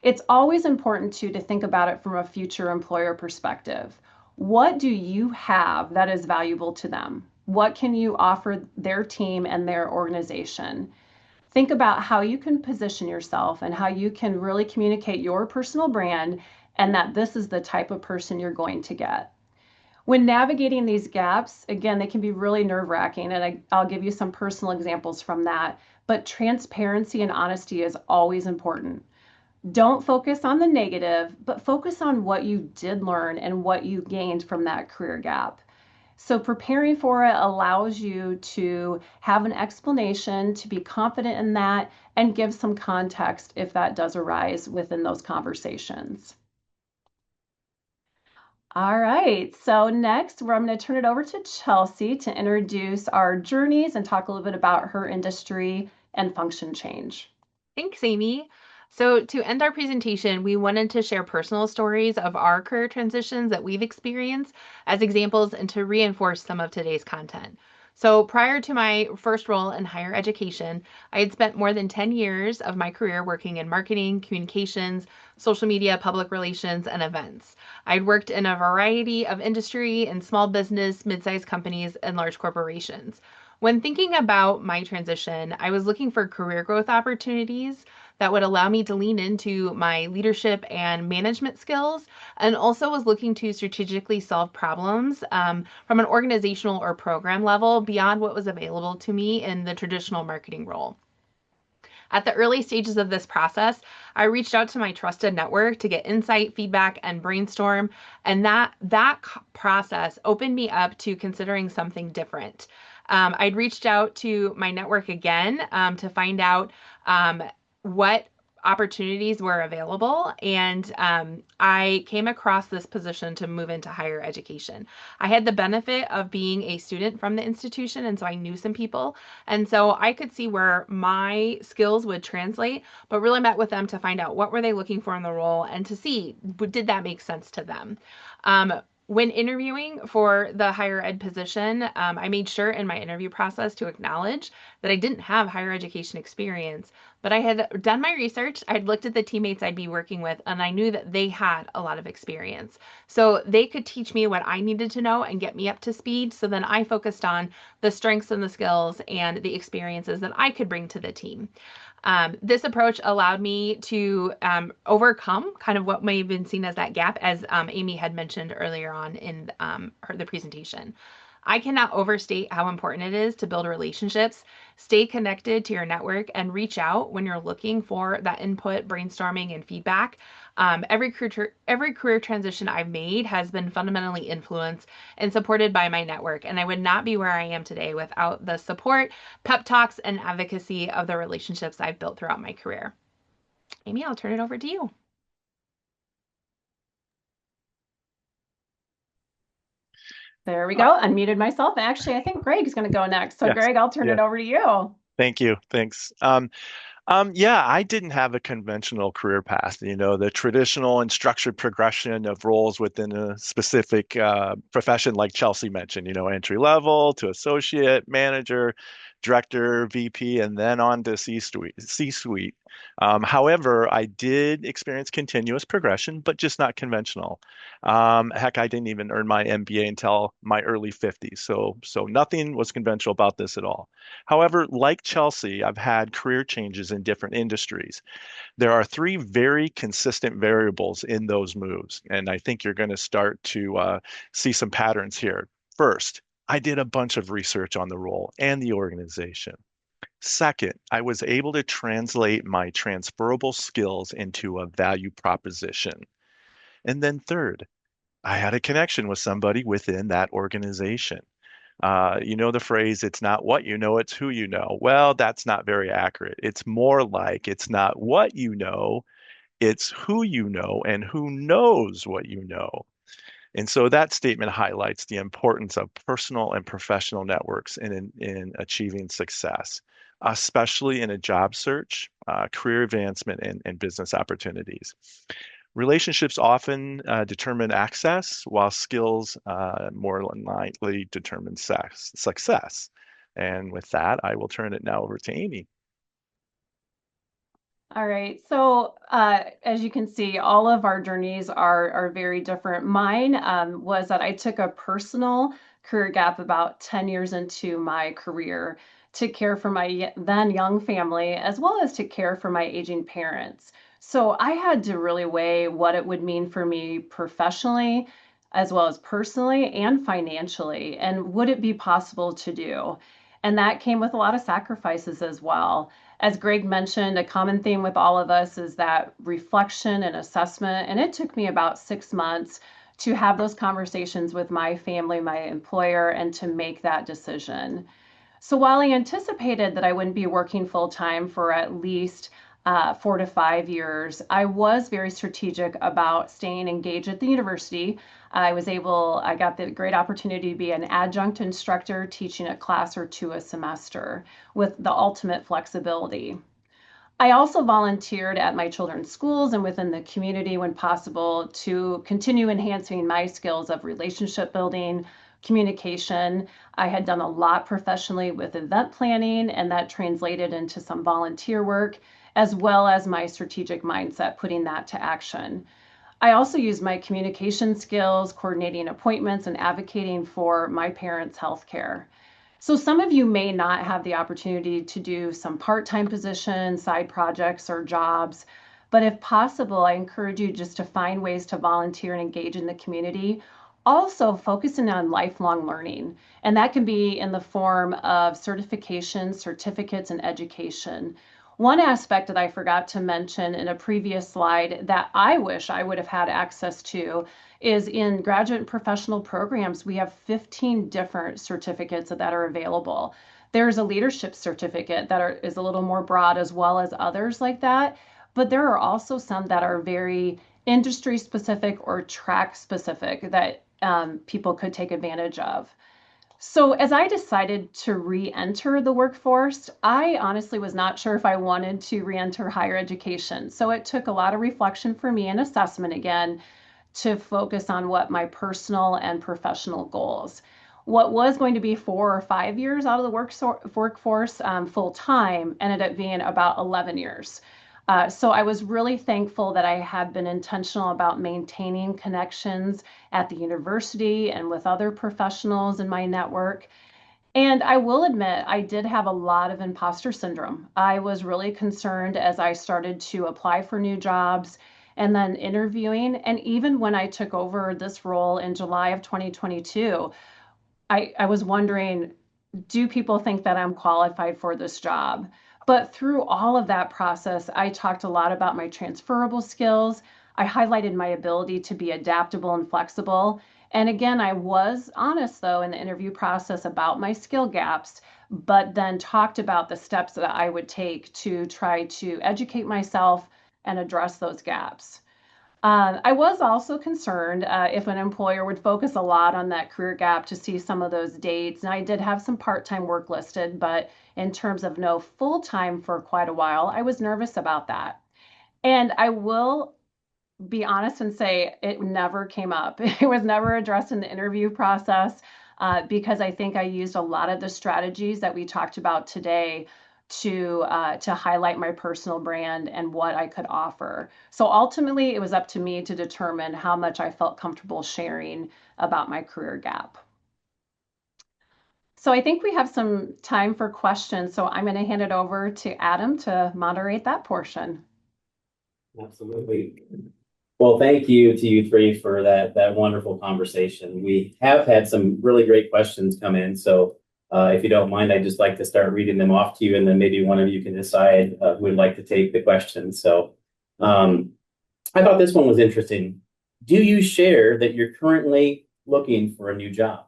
It's always important to think about it from a future employer perspective. What do you have that is valuable to them? What can you offer their team and their organization? Think about how you can position yourself and how you can really communicate your personal brand and that this is the type of person you're going to get. When navigating these gaps, again, they can be really nerve-wracking, and I'll give you some personal examples from that, but transparency and honesty is always important. Don't focus on the negative, but focus on what you did learn and what you gained from that career gap. So preparing for it allows you to have an explanation, to be confident in that, and give some context if that does arise within those conversations. All right, so next I'm going to turn it over to Chelsea to introduce our journeys and talk a little bit about her industry and function change. Thanks, Amy. So to end our presentation, we wanted to share personal stories of our career transitions that we've experienced as examples and to reinforce some of today's content. So prior to my first role in higher education, I had spent more than 10 years of my career working in marketing, communications, social media, public relations, and events. I'd worked in a variety of industry and small business, mid-sized companies, and large corporations. When thinking about my transition, I was looking for career growth opportunities that would allow me to lean into my leadership and management skills, and also was looking to strategically solve problems from an organizational or program level beyond what was available to me in the traditional marketing role. At the early stages of this process, I reached out to my trusted network to get insight, feedback, and brainstorm, and that process opened me up to considering something different. I'd reached out to my network again to find out what opportunities were available, and I came across this position to move into higher education. I had the benefit of being a student from the institution, and so I knew some people, and so I could see where my skills would translate, but really met with them to find out what were they looking for in the role and to see did that make sense to them. When interviewing for the higher ed position, I made sure in my interview process to acknowledge that I didn't have higher education experience, but I had done my research. I'd looked at the teammates I'd be working with, and I knew that they had a lot of experience. So they could teach me what I needed to know and get me up to speed. So then I focused on the strengths and the skills and the experiences that I could bring to the team. This approach allowed me to overcome kind of what may have been seen as that gap, as Amy had mentioned earlier on in the presentation. I cannot overstate how important it is to build relationships, stay connected to your network, and reach out when you're looking for that input, brainstorming, and feedback. Every career transition I've made has been fundamentally influenced and supported by my network, and I would not be where I am today without the support, pep talks, and advocacy of the relationships I've built throughout my career. Amy, I'll turn it over to you. There we go. Unmuted myself. Actually, I think Greg's going to go next. So, Yes. Greg, I'll turn it over to you. Thank you. Thanks. Yeah, I didn't have a conventional career path, the traditional and structured progression of roles within a specific profession, like Chelsea mentioned, entry level to associate, manager, director, VP, and then on to C-suite. However, I did experience continuous progression, but just not conventional. Heck, I didn't even earn my MBA until my early 50s. So nothing was conventional about this at all. However, like Chelsea, I've had career changes in different industries. There are three very consistent variables in those moves, and I think you're going to start to see some patterns here. First, I did a bunch of research on the role and the organization. Second, I was able to translate my transferable skills into a value proposition. And then third, I had a connection with somebody within that organization. You know the phrase, it's not what you know, it's who you know. Well, that's not very accurate. It's more like it's not what you know, it's who you know and who knows what you know. And so that statement highlights the importance of personal and professional networks in achieving success, especially in a job search, career advancement, and business opportunities. Relationships often determine access, while skills more than likely determine success. And with that, I will turn it now over to Amy. All right. So as you can see, all of our journeys are very different. Mine was that I took a personal career gap about 10 years into my career to care for my then young family, as well as to care for my aging parents. So I had to really weigh what it would mean for me professionally, as well as personally and financially, and would it be possible to do? And that came with a lot of sacrifices as well. As Greg mentioned, a common theme with all of us is that reflection and assessment. And it took me about 6 months to have those conversations with my family, my employer, and to make that decision. So while I anticipated that I wouldn't be working full time for at least 4 to 5 years, I was very strategic about staying engaged at the university. I got the great opportunity to be an adjunct instructor teaching a class or two a semester with the ultimate flexibility. I also volunteered at my children's schools and within the community when possible to continue enhancing my skills of relationship building, communication. I had done a lot professionally with event planning, and that translated into some volunteer work, as well as my strategic mindset, putting that to action. I also used my communication skills, coordinating appointments, and advocating for my parents' health care. So some of you may not have the opportunity to do some part-time positions, side projects, or jobs, but if possible, I encourage you just to find ways to volunteer and engage in the community. Also focusing on lifelong learning, and that can be in the form of certifications, certificates, and education. One aspect that I forgot to mention in a previous slide that I wish I would have had access to is in graduate and professional programs, we have 15 different certificates that are available. There's a leadership certificate that is a little more broad, as well as others like that. But there are also some that are very industry specific or track specific that people could take advantage of. So as I decided to re-enter the workforce, I honestly was not sure if I wanted to re-enter higher education. So it took a lot of reflection for me and assessment again to focus on what my personal and professional goals. What was going to be 4 or 5 years out of the workforce full time ended up being about 11 years. So I was really thankful that I had been intentional about maintaining connections at the university and with other professionals in my network. And I will admit, I did have a lot of imposter syndrome. I was really concerned as I started to apply for new jobs and then interviewing. And even when I took over this role in July of 2022, I was wondering, do people think that I'm qualified for this job? But through all of that process, I talked a lot about my transferable skills. I highlighted my ability to be adaptable and flexible. And again, I was honest, though, in the interview process about my skill gaps, but then talked about the steps that I would take to try to educate myself and address those gaps. I was also concerned if an employer would focus a lot on that career gap to see some of those dates. And I did have some part-time work listed, but in terms of no full-time for quite a while, I was nervous about that. And I will be honest and say it never came up. It was never addressed in the interview process because I think I used a lot of the strategies that we talked about today to highlight my personal brand and what I could offer. So ultimately, it was up to me to determine how much I felt comfortable sharing about my career gap. So I think we have some time for questions. So I'm going to hand it over to Adam to moderate that portion. Absolutely. Well, thank you to you three for that wonderful conversation. We have had some really great questions come in. So if you don't mind, I'd just like to start reading them off to you, and then maybe one of you can decide who would like to take the question. So I thought this one was interesting. Do you share that you're currently looking for a new job?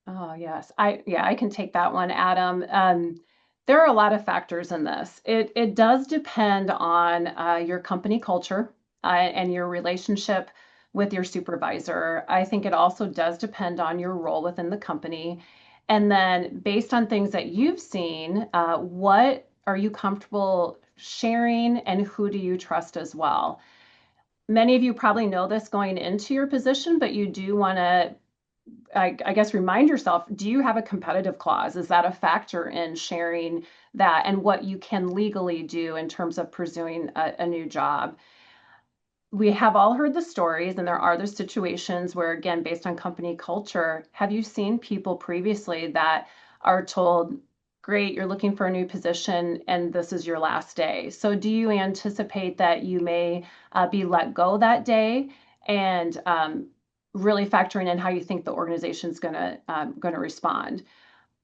Oh, yes. I can take that one, Adam. There are a lot of factors in this. It does depend on your company culture and your relationship with your supervisor. I think it also does depend on your role within the company. And then based on things that you've seen, what are you comfortable sharing and who do you trust as well? Many of you probably know this going into your position, but you do want to, I guess, remind yourself, do you have a competitive clause? Is that a factor in sharing that and what you can legally do in terms of pursuing a new job? We have all heard the stories, and there are those situations where, again, based on company culture, have you seen people previously that are told, great, you're looking for a new position and this is your last day? So do you anticipate that you may be let go that day, and really factoring in how you think the organization's going to respond?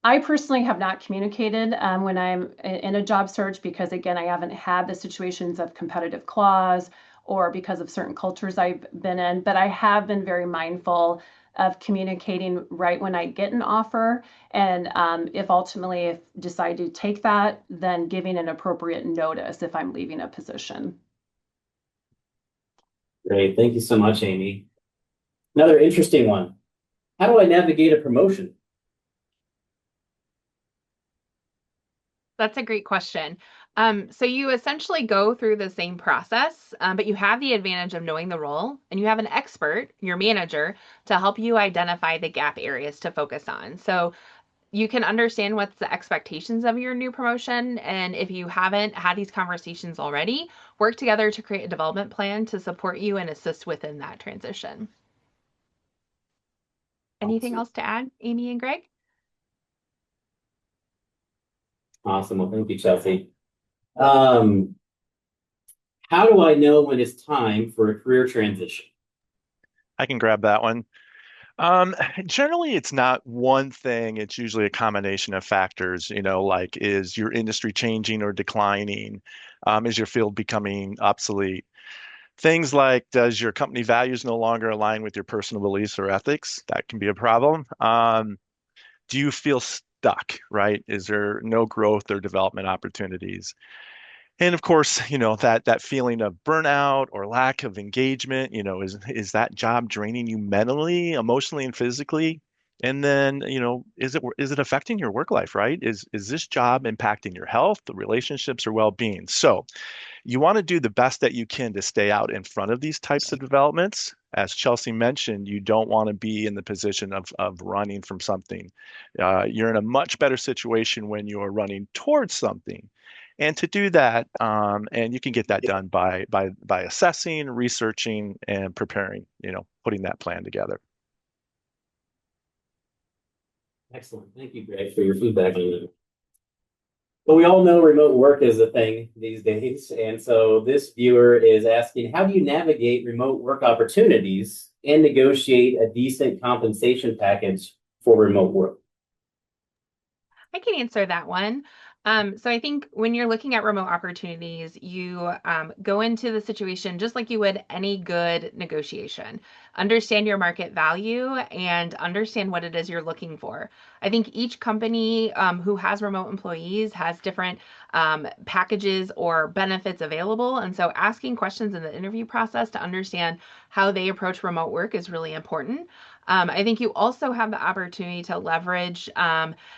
I personally have not communicated when I'm in a job search because, again, I haven't had the situations of competitive clause or because of certain cultures I've been in, but I have been very mindful of communicating right when I get an offer. And if ultimately if decide to take that, then giving an appropriate notice if I'm leaving a position. Great. Thank you so much, Amy. Another interesting one. How do I navigate a promotion? That's a great question. So you essentially go through the same process, but you have the advantage of knowing the role, and you have an expert, your manager, to help you identify the gap areas to focus on. So you can understand what's the expectations of your new promotion. And if you haven't had these conversations already, work together to create a development plan to support you and assist within that transition. Anything else to add, Amy and Greg? Awesome. Well, thank you, Chelsea. How do I know when it's time for a career transition? I can grab that one. Generally, it's not one thing. It's usually a combination of factors, like is your industry changing or declining? Is your field becoming obsolete? Things like, does your company values no longer align with your personal beliefs or ethics? That can be a problem. Do you feel stuck, right? Is there no growth or development opportunities? And of course, that feeling of burnout or lack of engagement, is that job draining you mentally, emotionally, and physically? And then, is it affecting your work life, right? Is this job impacting your health, the relationships, or well-being? So you want to do the best that you can to stay out in front of these types of developments. As Chelsea mentioned, you don't want to be in the position of running from something. You're in a much better situation when you are running towards something. And to do that, and you can get that done by assessing, researching, and preparing, putting that plan together. Excellent. Thank you, Greg, for your feedback on that. But we all know remote work is a thing these days. And so this viewer is asking, how do you navigate remote work opportunities and negotiate a decent compensation package for remote work? I can answer that one. So I think when you're looking at remote opportunities, you go into the situation just like you would any good negotiation. Understand your market value and understand what it is you're looking for. I think each company who has remote employees has different packages or benefits available. And so asking questions in the interview process to understand how they approach remote work is really important. I think you also have the opportunity to leverage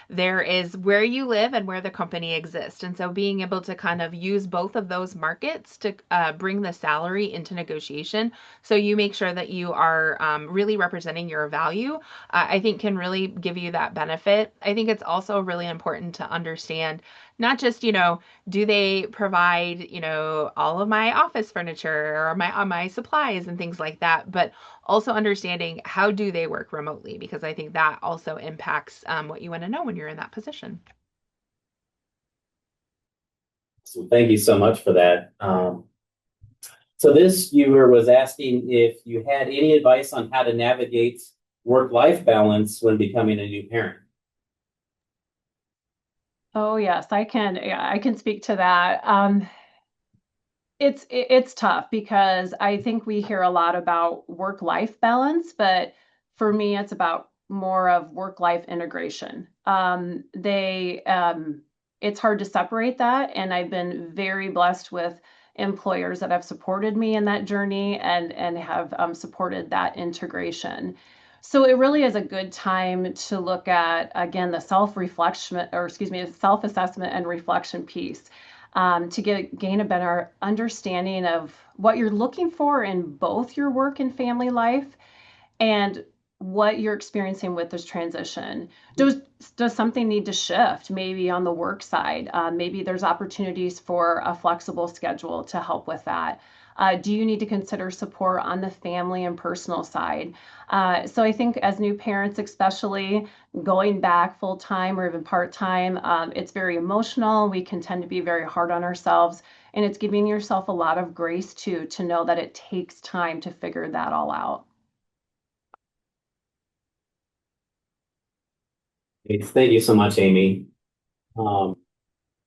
there is where you live and where the company exists. And so being able to kind of use both of those markets to bring the salary into negotiation so you make sure that you are really representing your value, I think can really give you that benefit. I think it's also really important to understand not just, do they provide, all of my office furniture or my supplies and things like that, but also understanding how do they work remotely, because I think that also impacts what you want to know when you're in that position. So thank you so much for that. So this viewer was asking if you had any advice on how to navigate work-life balance when becoming a new parent. Oh yes, I can. Yeah, I can speak to that. It's tough because I think we hear a lot about work-life balance, but for me, it's about more of work-life integration. It's hard to separate that, and I've been very blessed with employers that have supported me in that journey and have supported that integration. So it really is a good time to look at, again, the self-reflection, or excuse me, the self-assessment and reflection piece. to gain a better understanding of what you're looking for in both your work and family life and what you're experiencing with this transition. Does something need to shift maybe on the work side? Maybe there's opportunities for a flexible schedule to help with that. Do you need to consider support on the family and personal side? So I think as new parents, especially going back full time or even part time, it's very emotional. We can tend to be very hard on ourselves, and it's giving yourself a lot of grace to know that it takes time to figure that all out. Thank you so much, Amy. Um,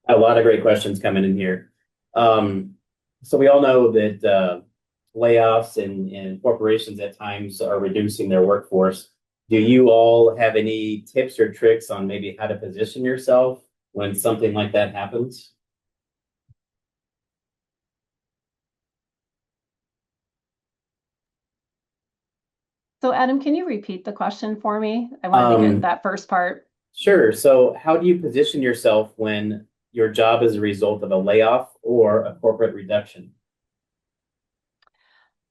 a lot of great questions coming in here. So we all know that layoffs and corporations at times are reducing their workforce. Do you all have any tips or tricks on maybe how to position yourself when something like that happens? So Adam, can you repeat the question for me? I wanted to get that first part. Sure. So how do you position yourself when your job is a result of a layoff or a corporate reduction?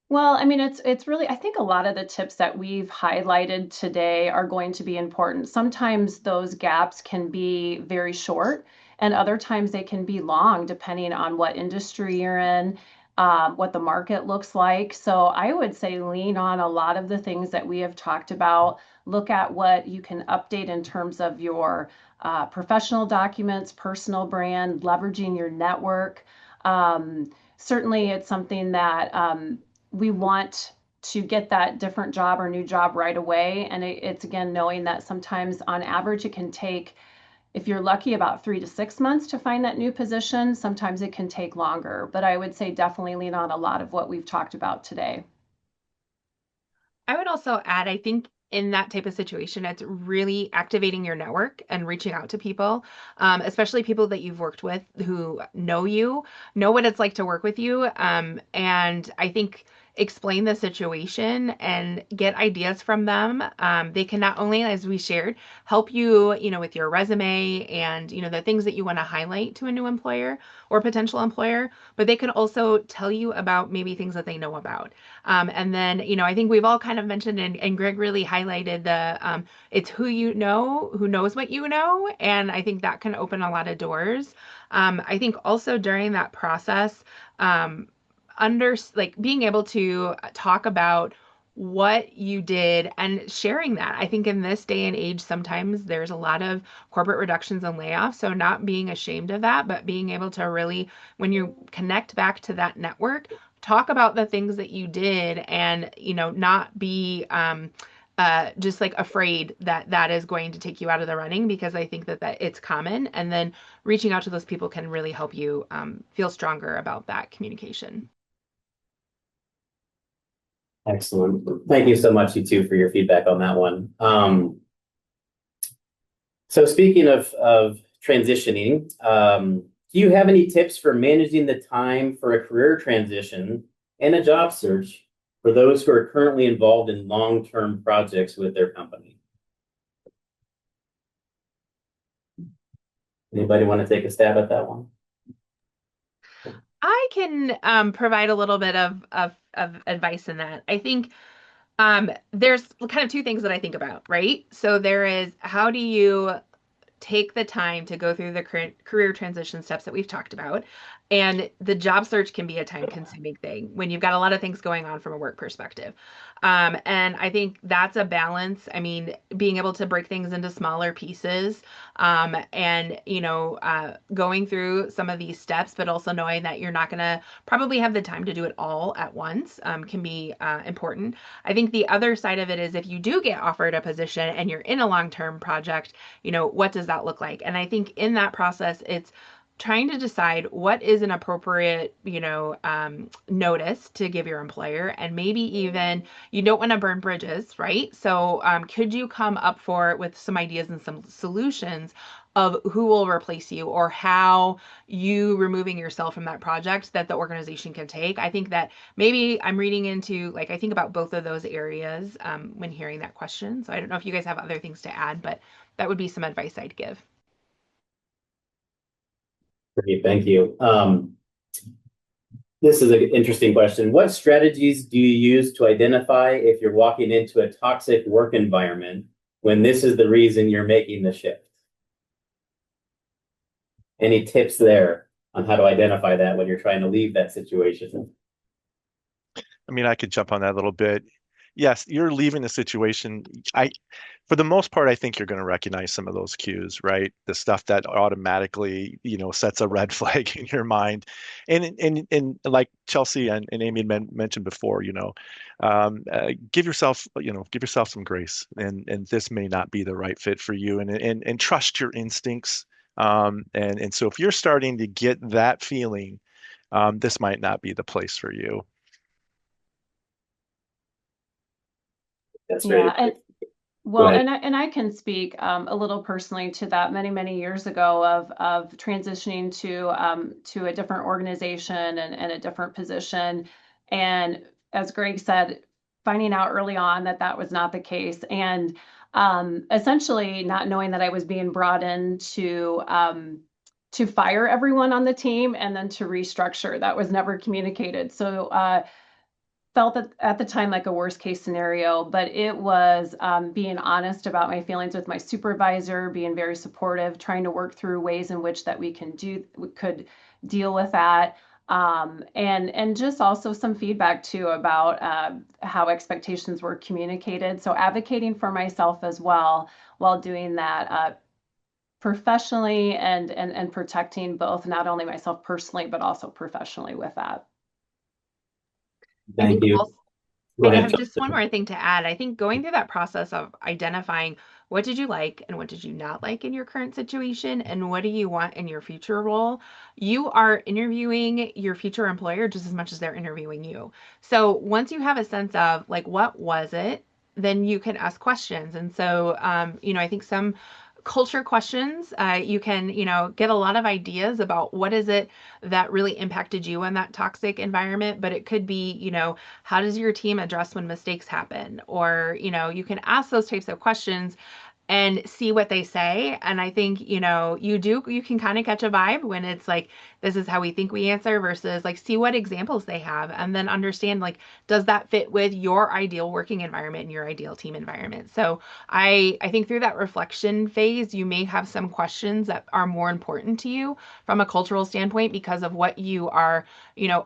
Well, I mean, it's really, I think a lot of the tips that we've highlighted today are going to be important. Sometimes those gaps can be very short, and other times they can be long, depending on what industry you're in, what the market looks like. So I would say lean on a lot of the things that we have talked about. Look at what you can update in terms of your professional documents, personal brand, leveraging your network. Certainly, it's something that we want to get that different job or new job right away. And it's again knowing that sometimes on average it can take, if you're lucky, about 3 to 6 months to find that new position. Sometimes it can take longer, but I would say definitely lean on a lot of what we've talked about today. I would also add, I think in that type of situation, it's really activating your network and reaching out to people, especially people that you've worked with who know you, know what it's like to work with you. And I think explain the situation and get ideas from them. They can not only, as we shared, help you, with your resume and, the things that you want to highlight to a new employer or potential employer, but they can also tell you about maybe things that they know about. And then, I think we've all kind of mentioned, and Greg really highlighted it's who you know, who knows what you know. And I think that can open a lot of doors. I think also during that process, being able to talk about what you did and sharing that. I think in this day and age, sometimes there's a lot of corporate reductions and layoffs. So not being ashamed of that, but being able to really, when you connect back to that network, talk about the things that you did and, not be just like afraid that that is going to take you out of the running, because I think that it's common. And then reaching out to those people can really help you feel stronger about that communication. Excellent. Thank you so much, you two, for your feedback on that one. So speaking of transitioning, do you have any tips for managing the time for a career transition and a job search for those who are currently involved in long-term projects with their company? Anybody want to take a stab at that one? I can provide a little bit of advice in that. I think there's kind of two things that I think about, right? So there is, how do you take the time to go through the current career transition steps that we've talked about? And the job search can be a time consuming thing when you've got a lot of things going on from a work perspective. And I think that's a balance. I mean, being able to break things into smaller pieces, and, going through some of these steps, but also knowing that you're not going to probably have the time to do it all at once, can be important. I think the other side of it is, if you do get offered a position and you're in a long-term project, what does that look like? And I think in that process, it's trying to decide what is an appropriate, notice to give your employer. And maybe even you don't want to burn bridges, right? So could you come up with some ideas and some solutions of who will replace you, or how you removing yourself from that project that the organization can take? I think that maybe I'm reading into, like, I think about both of those areas when hearing that question. So I don't know if you guys have other things to add, but that would be some advice I'd give. Great, thank you. This is an interesting question. What strategies do you use to identify if you're walking into a toxic work environment when this is the reason you're making the shift? Any tips there on how to identify that when you're trying to leave that situation? I mean, I could jump on that a little bit. Yes, you're leaving the situation. For the most part, I think you're going to recognize some of those cues, right? The stuff that automatically, sets a red flag in your mind. And like Chelsea and Amy mentioned before, give yourself, give yourself some grace. And this may not be the right fit for you. And trust your instincts. And so if you're starting to get that feeling, this might not be the place for you. That's very Yeah, Go ahead. and I can speak a little personally to that. Many years ago of transitioning to a different organization and a different position, and as Greg said, finding out early on that that was not the case, and essentially not knowing that I was being brought in to fire everyone on the team and then to restructure. That was never communicated. So felt that at the time like a worst case scenario, but it was being honest about my feelings with my supervisor, being very supportive, trying to work through ways in which that we could deal with that. And just also some feedback too about how expectations were communicated. So advocating for myself as well while doing that professionally and protecting both not only myself personally, but also professionally with that. I Thank think you. also Go I ahead, have just one Chelsea. more thing to add. I think going through that process of identifying what did you like and what did you not like in your current situation and what do you want in your future role, you are interviewing your future employer just as much as they're interviewing you. So once you have a sense of like what was it, then you can ask questions. And so, I think some culture questions, you can, get a lot of ideas about what is it that really impacted you in that toxic environment. But it could be, how does your team address when mistakes happen? Or, you can ask those types of questions and see what they say. And I think, you can kind of catch a vibe when it's like, this is how we think we answer versus like, see what examples they have and then understand, like, does that fit with your ideal working environment and your ideal team environment? So I think through that reflection phase, you may have some questions that are more important to you from a cultural standpoint because of what you are,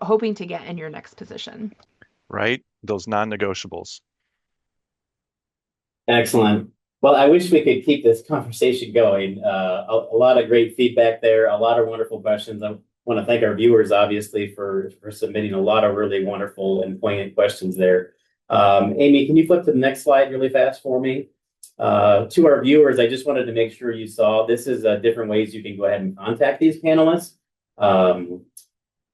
hoping to get in your next position. Right? Those non-negotiables. Excellent. Well, I wish we could keep this conversation going. A lot of great feedback there, a lot of wonderful questions. I want to thank our viewers, obviously, for submitting a lot of really wonderful and poignant questions there. Amy, can you flip to the next slide really fast for me? To our viewers, I just wanted to make sure you saw this is different ways you can go ahead and contact these panelists.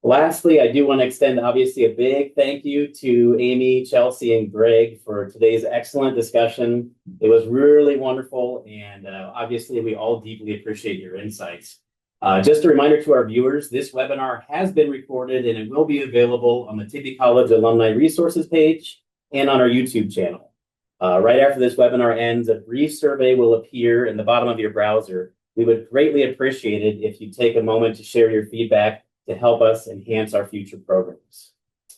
Lastly, I do want to extend, obviously, a big thank you to Amy, Chelsea, and Greg for today's excellent discussion. It was really wonderful, and obviously, we all deeply appreciate your insights. Just a reminder to our viewers, this webinar has been recorded, and it will be available on the Tippie College Alumni Resources page and on our YouTube channel. Right after this webinar ends, a brief survey will appear in the bottom of your browser. We would greatly appreciate it if you take a moment to share your feedback to help us enhance our future programs.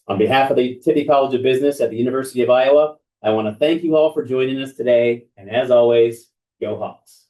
On behalf of the Tippie College of Business at the University of Iowa, I want to thank you all for joining us today. And as always, go Hawks.